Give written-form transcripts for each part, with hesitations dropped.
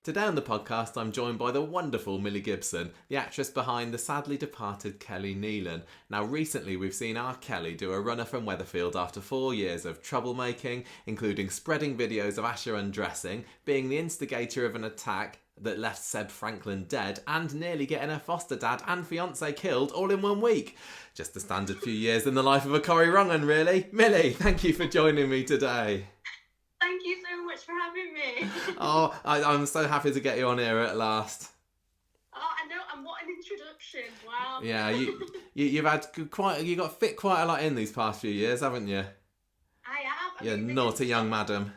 Today on the podcast, I'm joined by the wonderful Millie Gibson, the actress behind the sadly departed Kelly Neelan. Now, recently we've seen our Kelly do a runner from Weatherfield after 4 years of troublemaking, including spreading videos of Asher undressing, being the instigator of an attack that left Seb Franklin dead, and nearly getting her foster dad and fiancé killed all in 1 week. Just a standard few years in the life of a Corrie Rungan, really. Millie, thank you for joining me today. Thank you so much for having me. I'm so happy to get you on here at last. Oh, I know, and what an introduction! Wow. Yeah, you've had you got fit quite a lot in these past few years, haven't you? I have. You naughty young madam.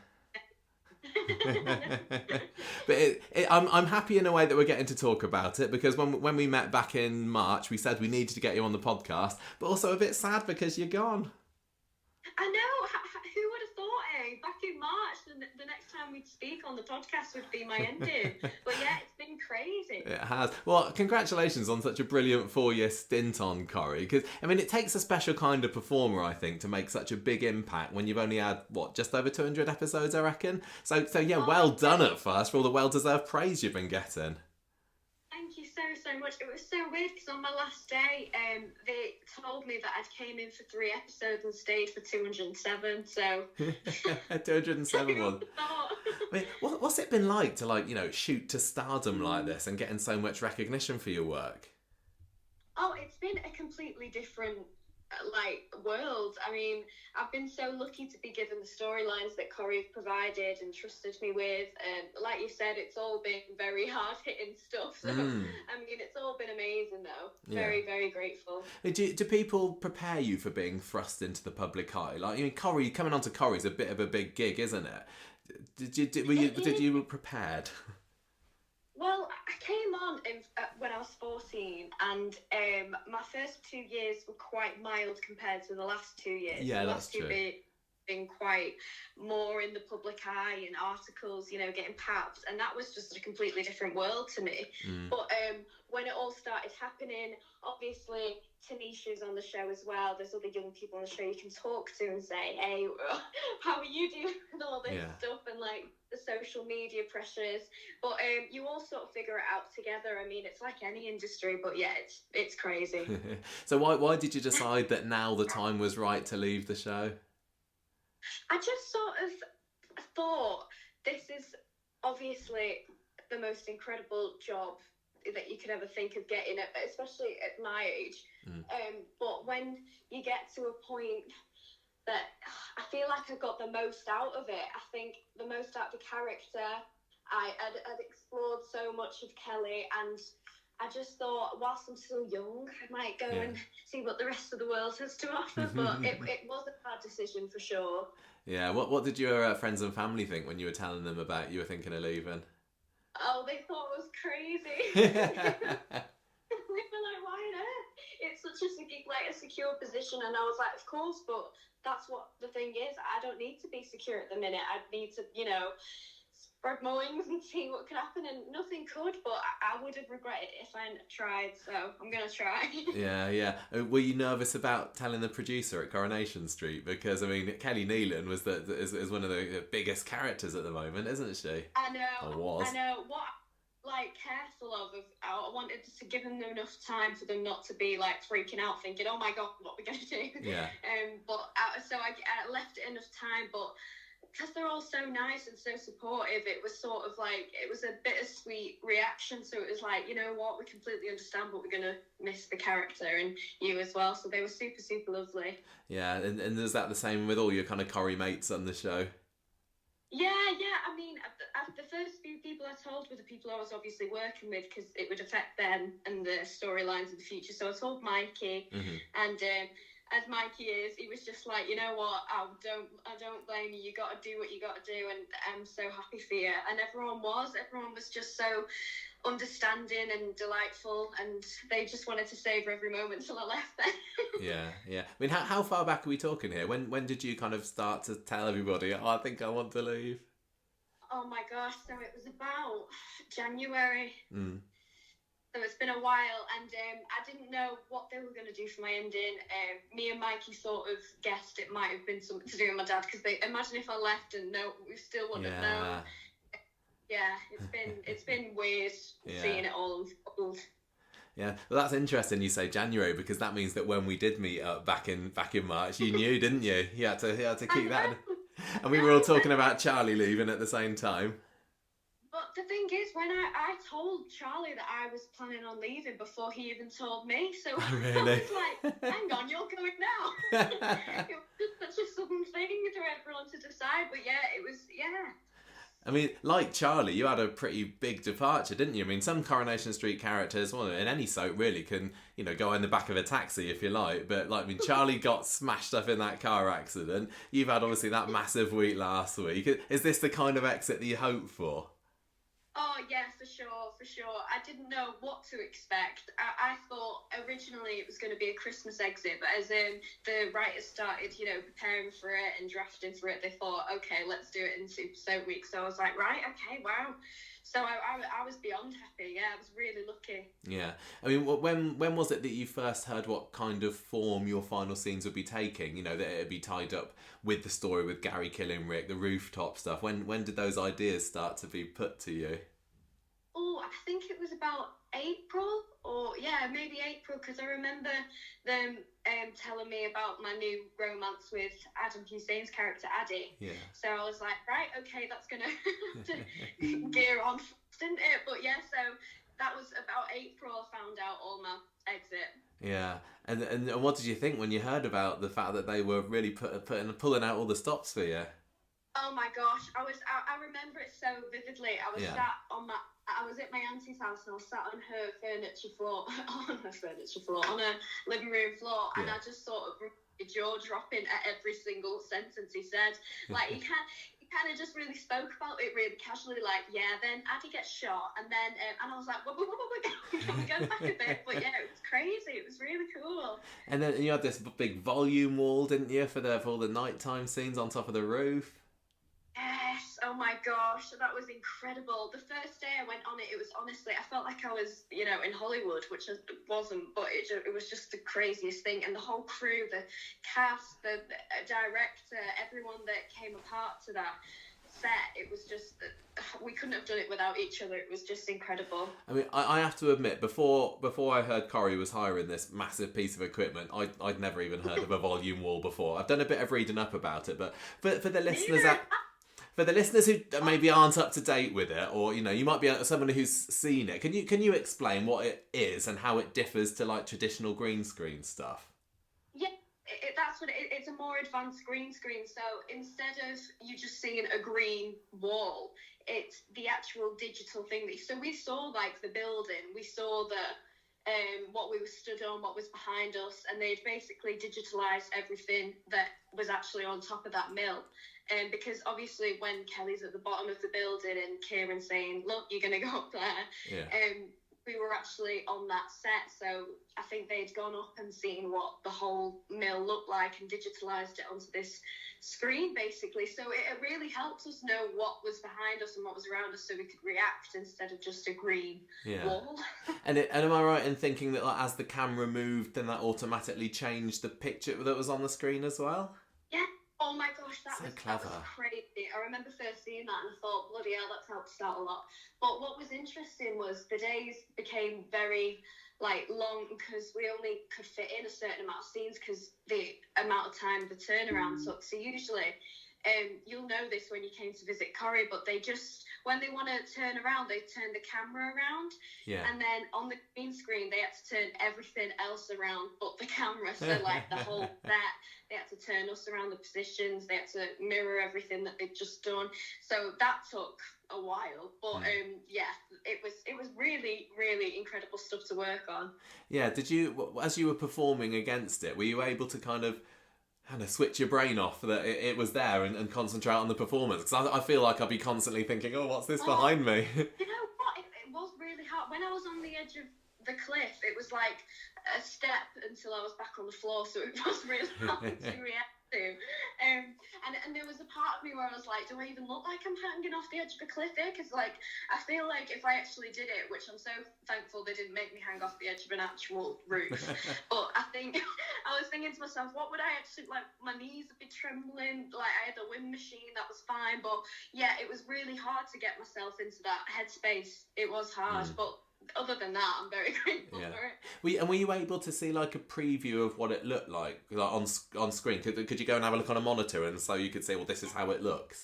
But I'm happy in a way that we're getting to talk about it, because when we met back in March, we said we needed to get you on the podcast, but also a bit sad because you're gone. I know. Who would have thought, back in March, the next time we'd speak on the podcast would be my ending. But yeah, it's been crazy. It has. Well, congratulations on such a brilliant 4-year stint on Corrie, because, I mean, it takes a special kind of performer, I think, to make such a big impact when you've only had, just over 200 episodes, I reckon? So yeah, well done at first for all the well-deserved praise you've been getting. Thank you so much. It was so weird because on my last day, they told me that I'd came in for 3 episodes and stayed for 207. So 207 was. I mean, what's it been like to shoot to stardom like this and getting so much recognition for your work? Oh, it's been a completely different world. I mean, I've been so lucky to be given the storylines that Corrie provided and trusted me with, and like you said, it's all been very hard-hitting stuff, so I mean, it's all been amazing though. Very, very grateful. Do people prepare you for being thrust into the public eye? Corrie, coming onto Corrie is a bit of a big gig, isn't it? Did you prepared? Well, I came on when I was 14, and my first 2 years were quite mild compared to the last 2 years. Yeah, that's true. Been quite more in the public eye and articles, getting papped, and that was just a completely different world to me. But when it all started happening, obviously Tanisha's on the show as well. There's other young people on the show you can talk to and say, hey, how are you dealing with all this stuff, and the social media pressures, but you all sort of figure it out together. I mean, it's like any industry, but yeah, it's crazy. So why did you decide that now the time was right to leave the show? I just sort of thought, this is obviously the most incredible job that you could ever think of getting, especially at my age. But when you get to a point that I feel like I got the most out of it, I think the most out of the character, I'd explored so much of Kelly, and I just thought, whilst I'm still young, I might go and see what the rest of the world has to offer. But it was a bad decision for sure. Yeah. What did your friends and family think when you were telling them about you were thinking of leaving? Oh, they thought it was crazy. They were like, why on earth? It's such a secure position. And I was like, of course, but that's what the thing is. I don't need to be secure at the minute. I need to, spread my wings and see what could happen, and nothing could, but I would have regretted it if I hadn't tried, so I'm going to try. Yeah. Were you nervous about telling the producer at Coronation Street? Because, I mean, Kelly Neelan is one of the biggest characters at the moment, isn't she? I know. Or was. I know. What careful of I wanted to give them enough time for them not to be freaking out, thinking, oh my god, what are we going to do? Yeah. So I left it enough time, but because they're all so nice and so supportive, it was sort of it was a bittersweet reaction. So it was you know what, we completely understand, but we're going to miss the character and you as well. So they were super, super lovely. Yeah, and is that the same with all your kind of Corrie mates on the show? Yeah. I mean, the first few people I told were the people I was obviously working with, because it would affect them and the storylines of the future. So I told Mikey, and as Mikey is, he was just like, you know what, I don't blame you. You got to do what you got to do, and I'm so happy for you. And everyone was just so understanding and delightful, and they just wanted to savour every moment till I left there. Yeah. I mean, how far back are we talking here? When did you kind of start to tell everybody, I think I want to leave? Oh my gosh, so it was about January. So it's been a while, and I didn't know what they were going to do for my ending. Me and Mikey sort of guessed it might have been something to do with my dad, because they imagine if I left and we still wouldn't have known. yeah, it's been weird seeing it all unfold. Yeah, well, that's interesting. You say January because that means that when we did meet up back in March, you knew, didn't you? You had to keep that. And we were all talking about Charlie leaving at the same time. But the thing is, when I told Charlie that I was planning on leaving before he even told me, so Really? I was like, hang on, you're going now. It was just such a sudden thing for everyone to decide, but yeah, it was, yeah. I mean, like Charlie, you had a pretty big departure, didn't you? I mean, some Coronation Street characters, well, in any soap really, can, you know, go in the back of a taxi if you like. But, like, I mean, Charlie got smashed up in that car accident. You've had, obviously, that massive week last week. Is this the kind of exit that you hope for? Oh, yeah, for sure. I didn't know what to expect. I thought originally it was going to be a Christmas exit, but as the writers started, you know, preparing for it and drafting for it, they thought, okay, let's do it in Super Soap Week. So I was like, right, okay, wow. So I was beyond happy. Yeah, I was really lucky. Yeah. I mean, when was it that you first heard what kind of form your final scenes would be taking? You know, that it'd be tied up with the story with Gary killing Rick, the rooftop stuff. When did those ideas start to be put to you? Oh, I think it was about April, or yeah, maybe April, because I remember them telling me about my new romance with Adam Hussein's character, Addy. Yeah. So I was like, right, okay, that's going to gear on, didn't it? But yeah, so that was about April I found out all my exit. Yeah, and what did you think when you heard about the fact that they were really pulling out all the stops for you? Oh my gosh, I remember it so vividly. I was sat on I was at my auntie's house and I was sat on her furniture floor, on her living room floor, and I just sort of jaw dropping at every single sentence he said. Like, he kind of just really spoke about it really casually, like, yeah, then Addy gets shot, and then and I was like, whoa, can we go back a bit? But yeah, it was crazy. It was really cool. And then you had this big volume wall, didn't you, for all the nighttime scenes on top of the roof? Yes, oh my gosh, that was incredible. The first day I went on it, it was honestly, I felt like I was, you know, in Hollywood, which I wasn't, but it was just the craziest thing. And the whole crew, the cast, the director, everyone that came apart to that set, it was just, we couldn't have done it without each other. It was just incredible. I mean, I have to admit, before I heard Corrie was hiring this massive piece of equipment, I'd never even heard of a volume wall before. I've done a bit of reading up about it, but for the listeners for the listeners who maybe aren't up to date with it, or, you know, you might be someone who's seen it, can you explain what it is and how it differs to, like, traditional green screen stuff? Yeah, that's what it's a more advanced green screen. So instead of you just seeing a green wall, it's the actual digital thing. So we saw, like, the building, we saw what we were stood on, what was behind us, and they'd basically digitalised everything that was actually on top of that mill. Because obviously when Kelly's at the bottom of the building and Kieran's saying, look, you're going to go up there, we were actually on that set. So I think they'd gone up and seen what the whole mill looked like and digitalised it onto this screen, basically. So it really helped us know what was behind us and what was around us, so we could react instead of just a green wall. And am I right in thinking that, like, as the camera moved, then that automatically changed the picture that was on the screen as well? Yeah. Oh my gosh, that was crazy. I remember first seeing that and I thought, bloody hell, that's helped us out a lot. But what was interesting was the days became very, like, long because we only could fit in a certain amount of scenes because the amount of time the turnaround took. So usually, you'll know this when you came to visit Corrie, but they just, when they want to turn around, they turn the camera around. Yeah. And then on the green screen, they had to turn everything else around but the camera. So, like, the whole set, they had to turn us around the positions. They had to mirror everything that they'd just done. So that took a while. But, it was really, really incredible stuff to work on. Yeah. Did you, as you were performing against it, were you able to kind of switch your brain off that it was there and concentrate on the performance? Because I feel like I'd be constantly thinking, oh, what's this behind me? You know what? It was really hard. When I was on the edge of the cliff, it was like a step until I was back on the floor, so it was really hard to react. to. And there was a part of me where I was like, do I even look like I'm hanging off the edge of a cliff here? Because like, I feel like if I actually did it, which I'm so thankful they didn't make me hang off the edge of an actual roof, but I think I was thinking to myself, what would I actually, like, my knees would be trembling, like I had a wind machine, that was fine, but yeah, it was really hard to get myself into that headspace. It was hard, but other than that, I'm very grateful for it. Were you able to see like a preview of what it looked like on screen? Could you go and have a look on a monitor, and so you could say, well, this is how it looks?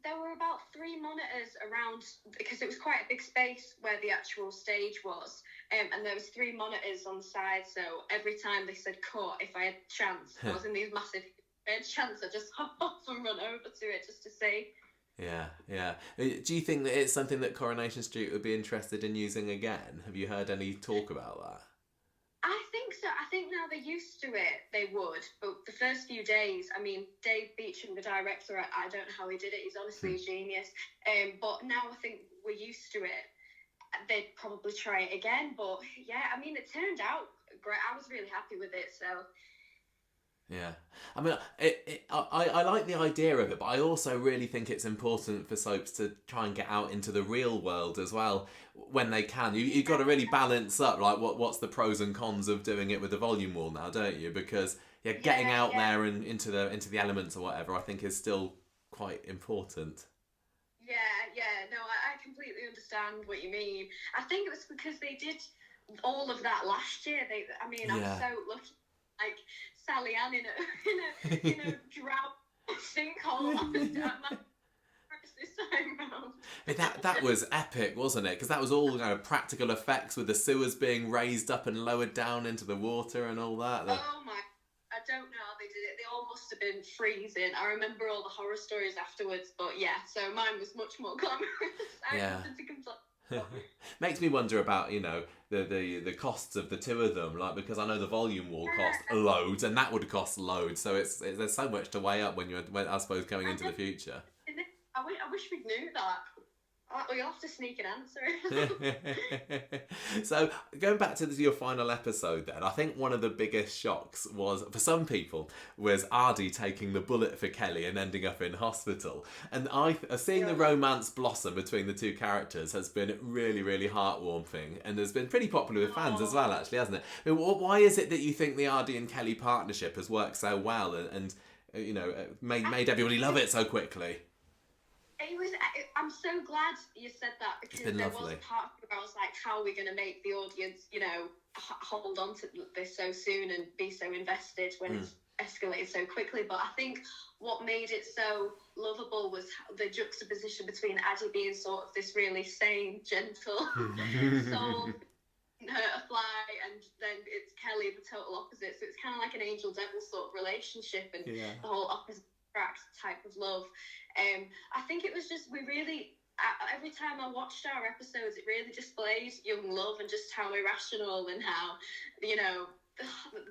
There were about 3 monitors around, because it was quite a big space where the actual stage was, and there was 3 monitors on the side, so every time they said cut, if I had a chance, I was in these massive chance, I just hop off and run over to it just to see. Yeah. Do you think that it's something that Coronation Street would be interested in using again? Have you heard any talk about that? I think so. I think now they're used to it, they would. But the first few days, I mean, Dave Beecham, the director, I don't know how he did it. He's honestly a genius. But now I think we're used to it. They'd probably try it again. But yeah, I mean, it turned out great. I was really happy with it. So. Yeah, I mean, I like the idea of it, but I also really think it's important for soaps to try and get out into the real world as well when they can. You've got to really balance up, like what's the pros and cons of doing it with the volume wall now, don't you? Because getting out there and into the elements or whatever, I think is still quite important. Yeah, no, I completely understand what you mean. I think it was because they did all of that last year. I'm so lucky. Like Sally Ann in a drought sinkhole this time round. That was epic, wasn't it? Because that was all practical effects with the sewers being raised up and lowered down into the water and all that. Oh my! I don't know how they did it. They all must have been freezing. I remember all the horror stories afterwards, but yeah. So mine was much more glamorous. Makes me wonder about the costs of the two of them, like, because I know the volume wall cost loads and that would cost loads, so there's so much to weigh up when I suppose going into the future. I wish we knew that. You'll have to sneak an answer. So going back to your final episode then, I think one of the biggest shocks was, for some people, was Ardie taking the bullet for Kelly and ending up in hospital. And seeing the romance blossom between the two characters has been really, really heartwarming, and has been pretty popular with fans as well, actually, hasn't it? I mean, why is it that you think the Ardie and Kelly partnership has worked so well and made everybody love it so quickly? I'm so glad you said that, because there was a part where I was like, how are we going to make the audience, hold on to this so soon and be so invested when it's escalated so quickly. But I think what made it so lovable was the juxtaposition between Addie being sort of this really sane, gentle soul, a fly, and then it's Kelly, the total opposite. So it's kind of like an angel-devil sort of relationship, and the whole opposite type of love. I think it was just, every time I watched our episodes, it really displayed young love and just how irrational and how,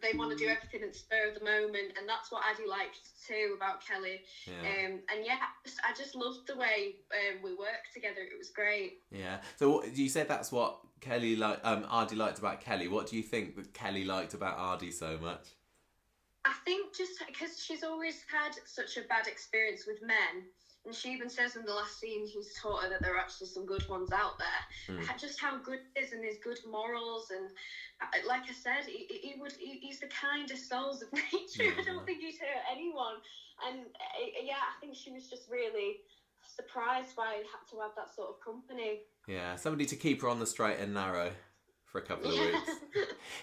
they want to do everything and spur of the moment, and that's what Addie liked too about Kelly. I just loved the way we worked together. It was great. Yeah. So you said that's what Ardie liked about Kelly. What do you think that Kelly liked about Ardie so much? I think just because she's always had such a bad experience with men, and she even says in the last scene he's taught her that there are actually some good ones out there. Just how good he is and his good morals, and like I said, he's the kindest souls of nature. I don't think he'd hurt anyone, and I think she was just really surprised why he had to have that sort of company. Yeah, somebody to keep her on the straight and narrow for a couple of weeks.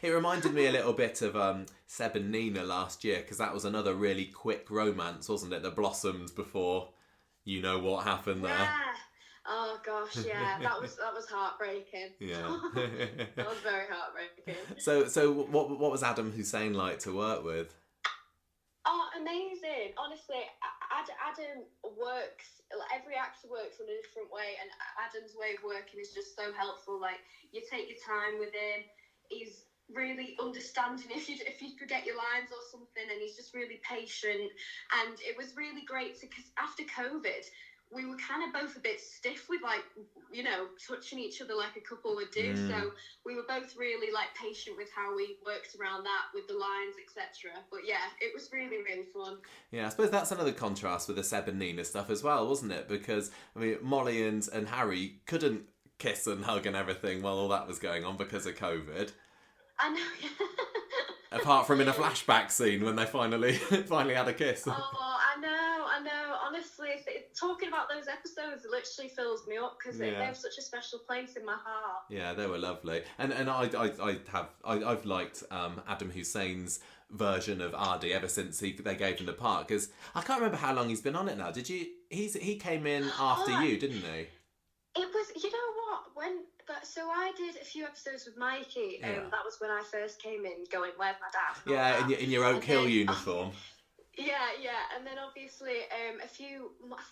It reminded me a little bit of Seb and Nina last year, because that was another really quick romance, wasn't it, that blossomed before you know what happened there. Oh gosh, yeah, that was heartbreaking. Yeah. That was very heartbreaking. So what was Adam Hussein like to work with? Oh, amazing. Honestly, Adam works, every actor works in a different way, and Adam's way of working is just so helpful. Like, you take your time with him, he's really understanding if you forget your lines or something, and he's just really patient. And it was really great because after COVID, we were kind of both a bit stiff with, like, you know, touching each other like a couple would do. So we were both really, like, patient with how we worked around that with the lines, etc. But yeah, it was really, really fun. Yeah, I suppose that's another contrast with the Seb and Nina stuff as well, wasn't it? Because, I mean, Molly and Harry couldn't kiss and hug and everything while all that was going on because of COVID. I know. Apart from in a flashback scene when they finally had a kiss. Oh, I know. Honestly, talking about those episodes literally fills me up because they have such a special place in my heart. Yeah, they were lovely, and I've liked Adam Hussein's version of Ardy ever since they gave him the part, because I can't remember how long he's been on it now. Did you? He came in after you, didn't he? It was, you know what, so I did a few episodes with Mikey, and that was when I first came in, going, where's my dad? Yeah, in your Oak Hill uniform. Yeah, and then obviously I think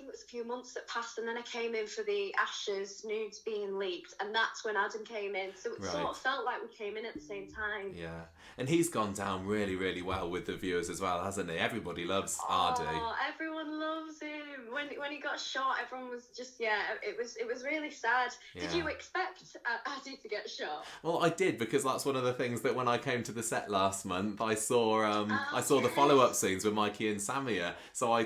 it was a few months that passed, and then I came in for the Ashes nudes being leaked, and that's when Adam came in, so it sort of felt like we came in at the same time. Yeah, and he's gone down really, really well with the viewers as well, hasn't he? Everybody loves Ardy. Oh, everyone loves him. When he got shot, everyone was just, it was really sad. Yeah. Did you expect Ardy to get shot? Well, I did, because that's one of the things that when I came to the set last month, I saw the follow-up scenes with Mikey and Samia. So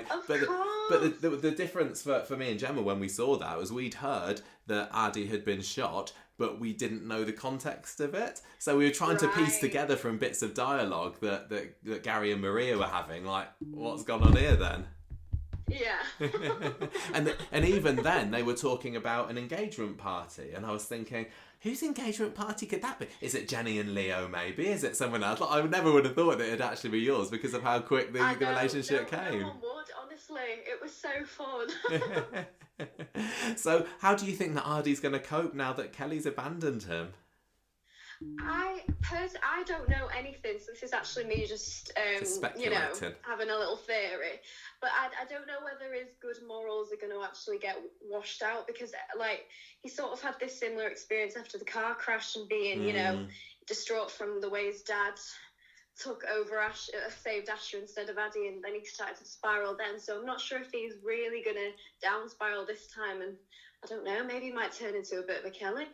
the difference for me and Gemma when we saw that was we'd heard that Ardy had been shot, but we didn't know the context of it. So we were trying to piece together from bits of dialogue that Gary and Maria were having, like, what's gone on here then? Yeah. and even then they were talking about an engagement party, and I was thinking, whose engagement party could that be? Is it Jenny and Leo maybe? Is it someone else? I never would have thought that it'd actually be yours because of how quick the relationship came. No one would, honestly. It was so fun. So how do you think that Ardy's going to cope now that Kelly's abandoned him? I don't know anything, so this is actually me just having a little theory. But I don't know whether his good morals are going to actually get washed out, because like he sort of had this similar experience after the car crash and being distraught from the way his dad took over saved Asher instead of Addy, and then he started to spiral then. So I'm not sure if he's really going to down spiral this time, and I don't know, maybe he might turn into a bit of a Kelly.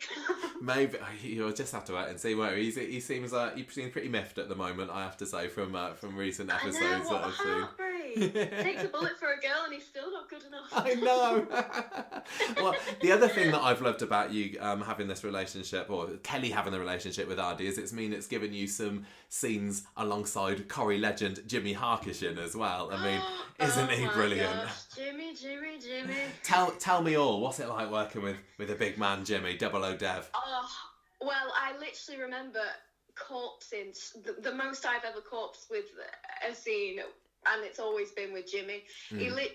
Maybe. You'll just have to wait and see where he seems pretty miffed at the moment, I have to say, from recent episodes. I know, what a heartbreak. Takes a bullet for a girl and he's still not good enough. I know. Well, the other thing that I've loved about you having this relationship, or Kelly having the relationship with Ardy, is it's given you some scenes alongside Corrie legend Jimmy Harkishin as well. I mean, isn't he brilliant? Gosh. Jimmy. Tell me all. What's it like working with a big man, Jimmy, Double O Dev? Oh, well, I literally remember corpsing, the most I've ever corpsed with a scene, and it's always been with Jimmy.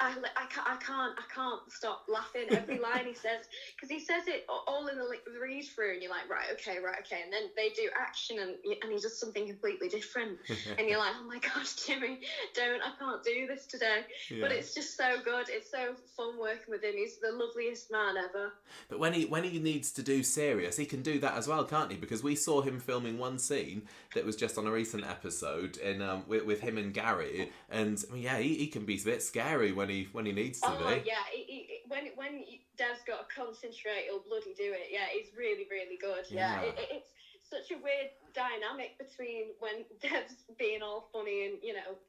I can't stop laughing every line he says, because he says it all in the read through, and you're like, right, okay, and then they do action, and he does something completely different, and you're like, oh my gosh, Jimmy, I can't do this today. Yeah. But it's just so good. It's so fun working with him. He's the loveliest man ever. But when he needs to do serious, he can do that as well, can't he? Because we saw him filming one scene that was just on a recent episode in with him and Gary. And I mean, yeah, he can be a bit scary when he needs to be. Oh yeah, when Dev's got to concentrate, he'll bloody do it. Yeah, he's really, really good. Yeah, it's such a weird dynamic between when Dev's being all funny and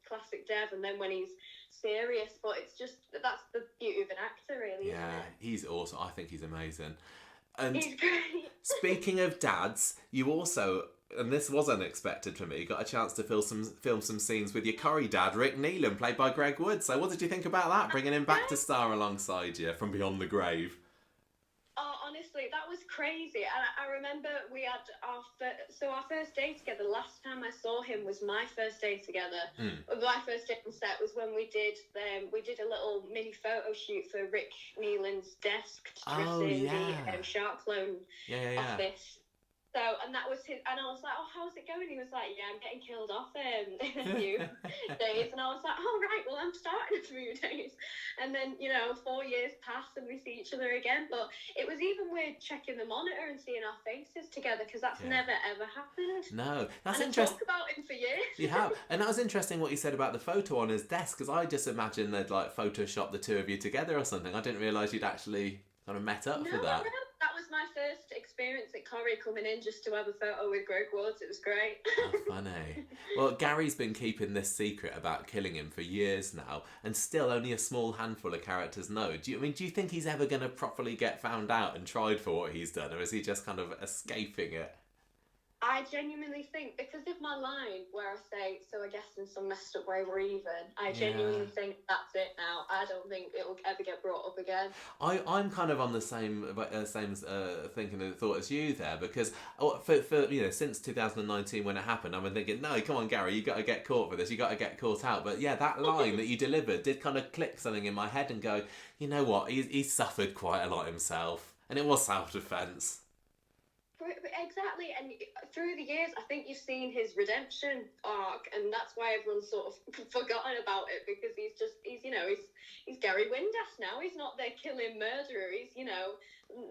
classic Dev, and then when he's serious. But it's just that's the beauty of an actor, really. Yeah, isn't it? He's awesome. I think he's amazing. And he's great. Speaking of dads, you also, and this was unexpected for me, got a chance to film some scenes with your Corrie dad, Rick Neelan, played by Greg Wood. So what did you think about that, bringing him back to star alongside you from beyond the grave? Oh, honestly, that was crazy. And I remember we had our first day together. The last time I saw him was my first day together. My first day on set was when we did a little mini photo shoot for Rick Neelan's desk to dress in the Shark Clone office. So, and that was his, and I was like, oh, how's it going? He was like, yeah, I'm getting killed off in a few days. And I was like, oh, right, well, I'm starting in a few days. And then, 4 years passed, and we see each other again. But it was even weird checking the monitor and seeing our faces together, because that's never ever happened. No, that's and interesting. I talk about him for years. You have, and that was interesting what you said about the photo on his desk, because I just imagined they'd like Photoshop the two of you together or something. I didn't realise you'd actually kind of met up for that. No, that was my first experience at Corrie, coming in just to have a photo with Greg Woods. It was great. Oh, funny. Well, Gary's been keeping this secret about killing him for years now, and still only a small handful of characters know. Do you think he's ever going to properly get found out and tried for what he's done, or is he just kind of escaping it? I genuinely think, because of my line where I say, so I guess in some messed up way we're even, I genuinely think that's it now. I don't think it'll ever get brought up again. I'm kind of on the same thinking and thought as you there, because for since 2019 when it happened, I've been thinking, no, come on Gary, you got to get caught for this, you got to get caught out. But yeah, that line that you delivered did kind of click something in my head and go, you know what, he's suffered quite a lot himself, and it was self-defense. Exactly, and through the years, I think you've seen his redemption arc, and that's why everyone's sort of forgotten about it, because he's Gary Windass now. He's not their killing murderer. He's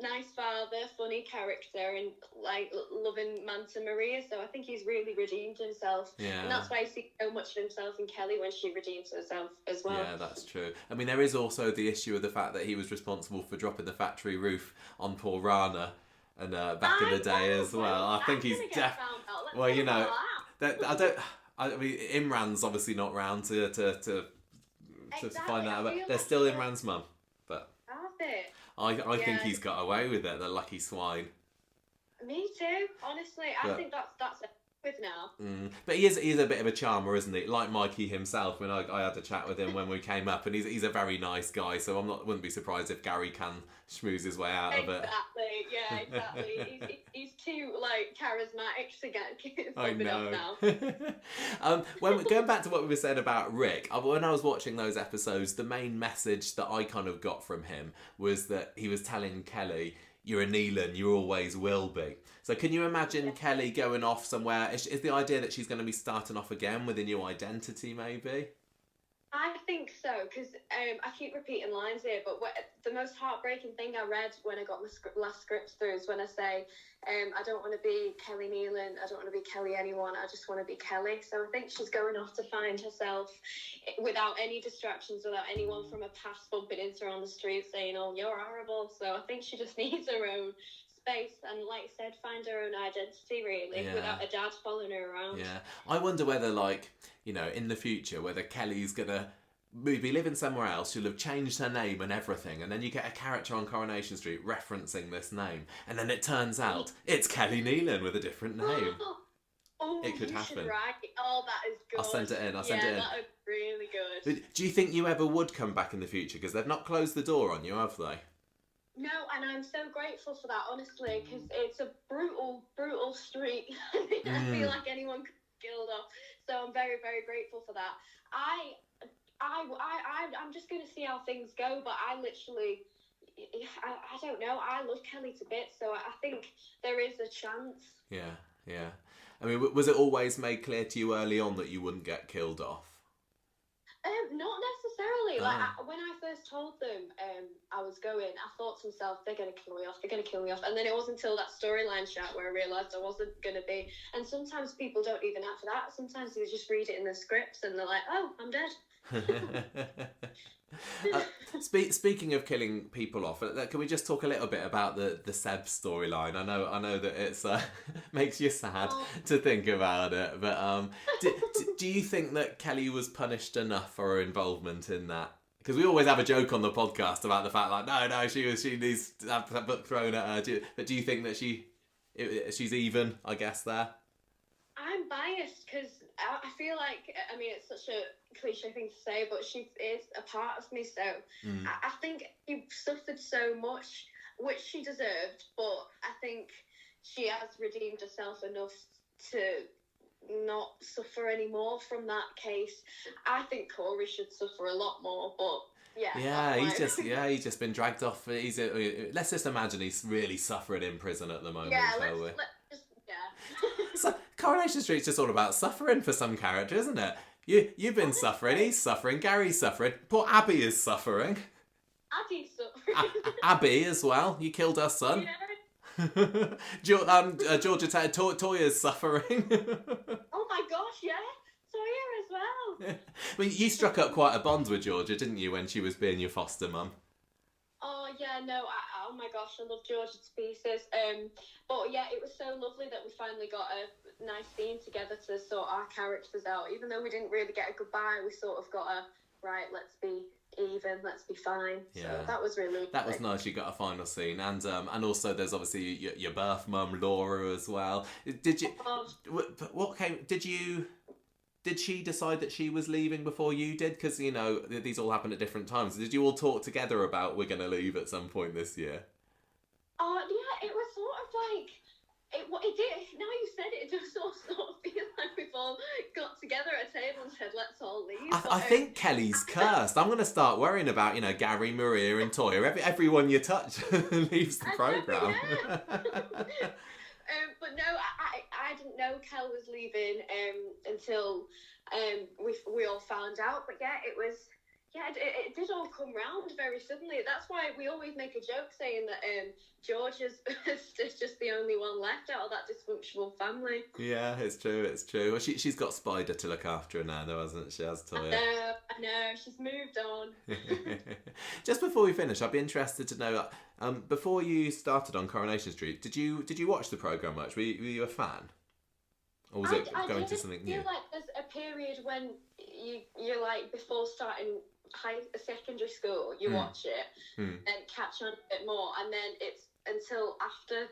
nice father, funny character, and like loving man to Maria. So I think he's really redeemed himself, and that's why I see so much of himself in Kelly when she redeems herself as well. Yeah, that's true. I mean, there is also the issue of the fact that he was responsible for dropping the factory roof on poor Rana. And back in the day as well, I think he's well, I mean, Imran's obviously not round to find that out, but they're still Imran's mum. But I think he's got away with it. The lucky swine. Me too. Honestly, I think that's it with now. But he is a bit of a charmer, isn't he? Like Mikey himself. When I had a chat with him when we came up, and he's a very nice guy. So wouldn't be surprised if Gary can schmooze his way out of it. Exactly. He's too charismatic to get I know. Now. Going back to what we were saying about Rick, when I was watching those episodes, the main message that I kind of got from him was that he was telling Kelly, "You're a Neelan, you always will be." So can you imagine Kelly going off somewhere? Is the idea that she's going to be starting off again with a new identity, maybe? I think so, because I keep repeating lines here, but the most heartbreaking thing I read when I got my last scripts through is when I say, I don't want to be Kelly Neelan, I don't want to be Kelly anyone, I just want to be Kelly. So I think she's going off to find herself without any distractions, without anyone from her past bumping into her on the street saying, oh, you're horrible. So I think she just needs her own space and, like I said, find her own identity, really, without a dad following her around. Yeah, I wonder whether, in the future, whether Kelly's gonna be living somewhere else, she'll have changed her name and everything, and then you get a character on Coronation Street referencing this name, and then it turns out it's Kelly Neelan with a different name. It could happen. Oh, that is good. I'll send it in. That is really good. But do you think you ever would come back in the future? Because they've not closed the door on you, have they? No, and I'm so grateful for that, honestly, because it's a brutal, brutal street. I feel like anyone could be killed off. So I'm very, very grateful for that. I'm just going to see how things go, but I don't know. I love Kelly to bits, so I think there is a chance. Yeah. I mean, was it always made clear to you early on that you wouldn't get killed off? Not necessarily. When I first told them I was going, I thought to myself, they're going to kill me off. And then it wasn't until that storyline chat where I realised I wasn't going to be. And sometimes people don't even have that. Sometimes they just read it in the scripts and they're like, oh, I'm dead. Speaking of killing people off, can we just talk a little bit about the Seb storyline? I know that it's makes you sad to think about it, but do you think that Kelly was punished enough for her involvement in that? Because we always have a joke on the podcast about the fact, no, she needs to have that book thrown at her. But do you think that she's even, I guess, there? I'm biased because I feel like, I mean, it's such a cliche thing to say, but she is a part of me, so I think she suffered so much, which she deserved, but I think she has redeemed herself enough to not suffer anymore from that case. I think Corrie should suffer a lot more, but he's just been dragged off. Let's just imagine he's really suffering in prison at the moment, shall we? So Coronation Street's just all about suffering for some character, isn't it? You've been suffering, he's suffering, Gary's suffering, poor Abby is suffering. Addie suffering. Abby as well. You killed her son. Yeah. Georgia Toya's suffering. Oh my gosh, yeah. Sawyer as well. I mean, you struck up quite a bond with Georgia, didn't you, when she was being your foster mum? Oh yeah, no, oh my gosh, I love Georgia to pieces. But yeah, it was so lovely that we finally got a nice scene together to sort our characters out. Even though we didn't really get a goodbye, we sort of got a right. Let's be even. Let's be fine. Yeah. So that was really that was nice. You got a final scene, and also there's obviously your birth mum Laura as well. Did you? What came? Did she decide that she was leaving before you did? Because, you know, these all happened at different times. Did you all talk together about we're going to leave at some point this year? Yeah, it was sort of like... It did. Now you said it, it does sort of feel like we've all got together at a table and said, let's all leave. I think Kelly's cursed. I'm going to start worrying about, you know, Gary, Maria and Toya. Everyone you touch leaves the programme. Yeah. But no, I didn't know Kel was leaving until we all found out. But yeah, it was... Yeah, it did all come round very suddenly. That's why we always make a joke saying that George is just the only one left out of that dysfunctional family. Yeah, it's true. Well, she's got Spider to look after her now, though, hasn't she? Has Toya? I know. She's moved on. Just before we finish, I'd be interested to know, before you started on Coronation Street, did you watch the programme much? Were you a fan? Or was it going to something new? I feel like there's a period when you're like, before starting secondary school, you watch it and catch on a bit more, and then it's until after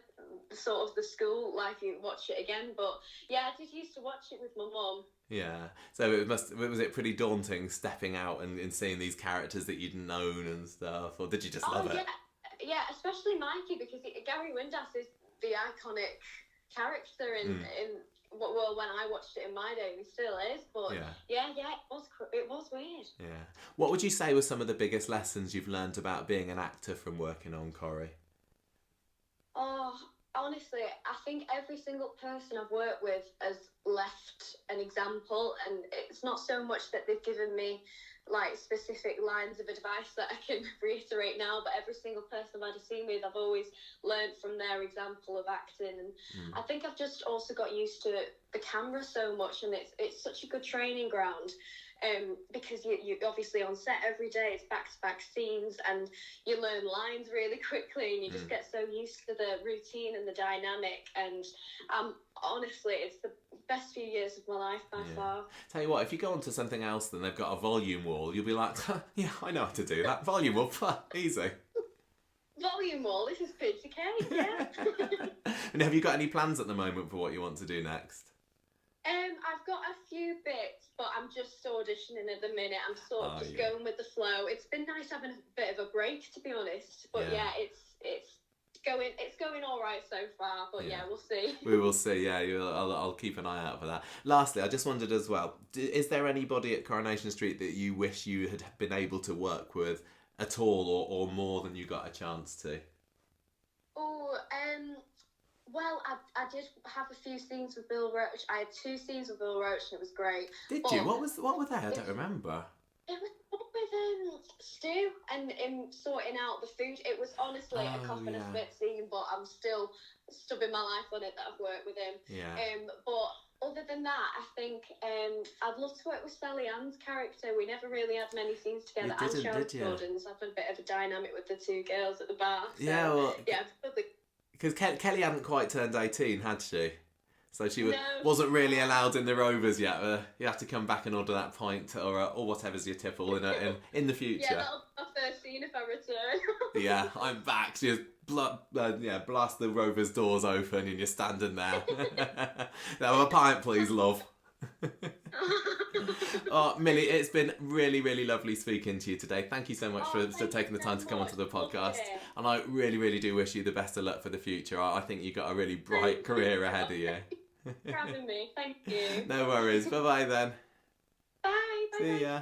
sort of the school life you watch it again. But yeah, I did used to watch it with my mum. Yeah. So was it pretty daunting stepping out and seeing these characters that you'd known and stuff, or did you just love it? Yeah, especially Mikey, because Gary Windass is the iconic character in well, when I watched it in my day, he still is. But yeah, it was weird. Yeah. What would you say were some of the biggest lessons you've learned about being an actor from working on Corrie? Oh, honestly, I think every single person I've worked with has left an example, and it's not so much that they've given me like specific lines of advice that I can reiterate now, but every single person I've had a scene with, I've always learned from their example of acting. And I think I've just also got used to the camera so much, and it's such a good training ground. Because you're obviously on set every day, it's back-to-back scenes, and you learn lines really quickly, and you just get so used to the routine and the dynamic. And honestly, it's the best few years of my life by far. Tell you what, if you go onto something else, then they've got a volume wall, you'll be like, yeah, I know how to do that. Volume wall, easy. Volume wall, this is pizza cake, yeah. And have you got any plans at the moment for what you want to do next? I've got a few bits, but I'm just auditioning at the minute. I'm sort of going with the flow. It's been nice having a bit of a break, to be honest. But it's going all right so far. But we'll see. We will see. Yeah, I'll keep an eye out for that. Lastly, I just wondered as well: is there anybody at Coronation Street that you wish you had been able to work with at all, or more than you got a chance to? Well, I did have a few scenes with Bill Roach. I had 2 scenes with Bill Roach, and it was great. Did you? What were they? I don't remember. It was with Stu and him sorting out the food. It was honestly a cough and a spit scene, but I'm still stubbing my life on it that I've worked with him. Yeah. But other than that, I think I'd love to work with Sally Ann's character. We never really had many scenes together. And Sharon Gordon's having a bit of a dynamic with the 2 girls at the bar. So, probably. Because Kelly hadn't quite turned 18, had she? So she wasn't really allowed in the Rovers yet. You have to come back and order that pint or whatever's your tipple in the future. Yeah, that'll be my first scene if I return. Yeah, I'm back. She just blast the Rovers doors open and you're standing there. Now, a pint, please, love. Oh, Millie, it's been really, really lovely speaking to you today. Thank you so much for taking the time to come onto the podcast. And I really, really do wish you the best of luck for the future. I think you've got a really bright career ahead of you. For having me. Thank you. No worries. Bye-bye then. Bye. See ya.